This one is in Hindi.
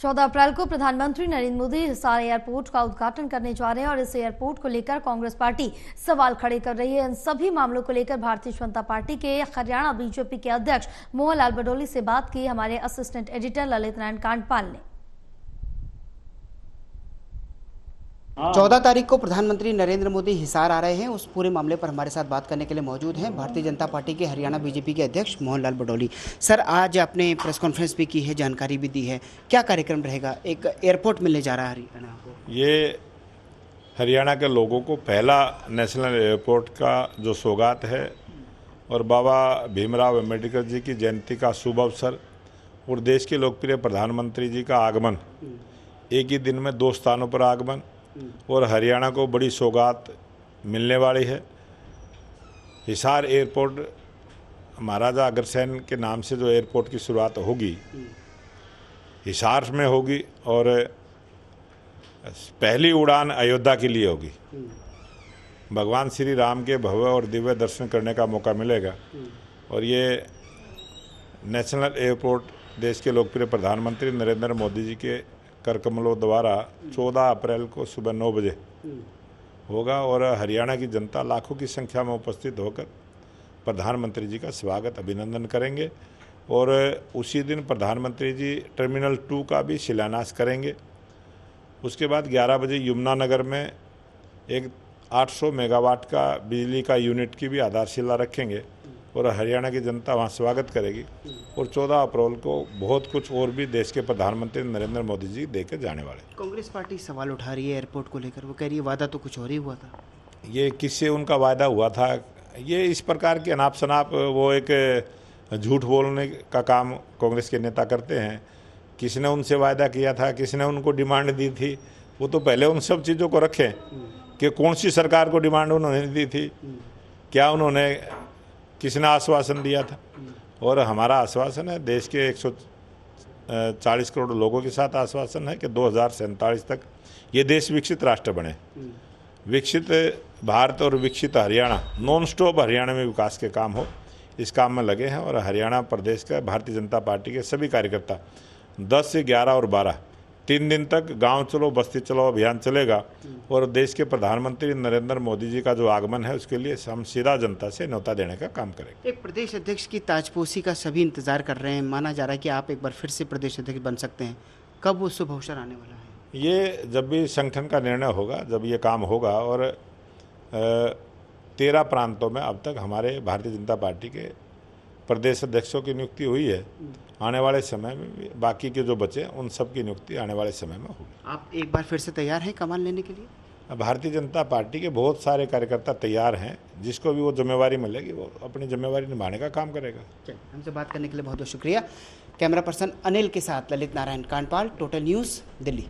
14 अप्रैल को प्रधानमंत्री नरेंद्र मोदी हिसार एयरपोर्ट का उद्घाटन करने जा रहे हैं और इस एयरपोर्ट को लेकर कांग्रेस पार्टी सवाल खड़े कर रही है। इन सभी मामलों को लेकर भारतीय जनता पार्टी के हरियाणा बीजेपी के अध्यक्ष मोहन लाल बडोली से बात की हमारे असिस्टेंट एडिटर ललित नारायण कांडपाल ने। 14 तारीख को प्रधानमंत्री नरेंद्र मोदी हिसार आ रहे हैं। उस पूरे मामले पर हमारे साथ बात करने के लिए मौजूद हैं भारतीय जनता पार्टी के हरियाणा बीजेपी के अध्यक्ष मोहन लाल बडोली। सर, आज आपने प्रेस कॉन्फ्रेंस भी की है, जानकारी भी दी है, क्या कार्यक्रम रहेगा? एक एयरपोर्ट मिलने जा रहा है हरियाणा को। ये हरियाणा के लोगों को पहला नेशनल एयरपोर्ट का जो सौगात है और बाबा भीमराव अम्बेडकर जी की जयंती का शुभ अवसर और देश के लोकप्रिय प्रधानमंत्री जी का आगमन, एक ही दिन में 2 स्थानों पर आगमन और हरियाणा को बड़ी सौगात मिलने वाली है। हिसार एयरपोर्ट महाराजा अग्रसेन के नाम से जो एयरपोर्ट की शुरुआत होगी, हिसार में होगी और पहली उड़ान अयोध्या के लिए होगी। भगवान श्री राम के भव्य और दिव्य दर्शन करने का मौका मिलेगा और ये नेशनल एयरपोर्ट देश के लोकप्रिय प्रधानमंत्री नरेंद्र मोदी जी के कर कमलों द्वारा 14 अप्रैल को सुबह 9 बजे होगा और हरियाणा की जनता लाखों की संख्या में उपस्थित होकर प्रधानमंत्री जी का स्वागत अभिनंदन करेंगे और उसी दिन प्रधानमंत्री जी टर्मिनल 2 का भी शिलान्यास करेंगे। उसके बाद 11 बजे यमुनानगर में एक 800 मेगावाट का बिजली का यूनिट की भी आधारशिला रखेंगे और हरियाणा की जनता वहाँ स्वागत करेगी और 14 अप्रैल को बहुत कुछ और भी देश के प्रधानमंत्री नरेंद्र मोदी जी देकर जाने वाले। कांग्रेस पार्टी सवाल उठा रही है एयरपोर्ट को लेकर, वो कह रही है वादा तो कुछ और ही हुआ था। ये किससे उनका वादा हुआ था? ये इस प्रकार के अनाप शनाप वो एक झूठ बोलने का काम कांग्रेस के नेता करते हैं। किसने उनसे वादा किया था, किसने उनको डिमांड दी थी, वो तो पहले उन सब चीज़ों को रखें कि कौन सी सरकार को डिमांड उन्होंने दी थी, क्या उन्होंने किसने आश्वासन दिया था। और हमारा आश्वासन है, देश के 140 करोड़ लोगों के साथ आश्वासन है कि 2047 तक ये देश विकसित राष्ट्र बने। विकसित भारत और विकसित हरियाणा, नॉन स्टॉप हरियाणा में विकास के काम हो, इस काम में लगे हैं और हरियाणा प्रदेश का भारतीय जनता पार्टी के सभी कार्यकर्ता 10 से 11 और 12 3 दिन तक गांव चलो बस्ती चलो अभियान चलेगा और देश के प्रधानमंत्री नरेंद्र मोदी जी का जो आगमन है उसके लिए हम सीधा जनता से न्योता देने का काम करेंगे। एक प्रदेश अध्यक्ष की ताजपोशी का सभी इंतजार कर रहे हैं। माना जा रहा है कि आप एक बार फिर से प्रदेश अध्यक्ष बन सकते हैं। कब वो शुभ अवसर आने वाला है? ये जब भी संगठन का निर्णय होगा, जब ये काम होगा और 13 प्रांतों में अब तक हमारे भारतीय जनता पार्टी के प्रदेश अध्यक्षों की नियुक्ति हुई है। आने वाले समय में भी बाकी के जो बचे उन सब की नियुक्ति आने वाले समय में होगी। आप एक बार फिर से तैयार हैं कमान लेने के लिए? भारतीय जनता पार्टी के बहुत सारे कार्यकर्ता तैयार हैं, जिसको भी वो जिम्मेवारी मिलेगी वो अपनी जिम्मेवारी निभाने का काम करेगा। हमसे बात करने के लिए बहुत बहुत शुक्रिया। कैमरा पर्सन अनिल के साथ ललित नारायण कांडपाल, टोटल न्यूज़, दिल्ली।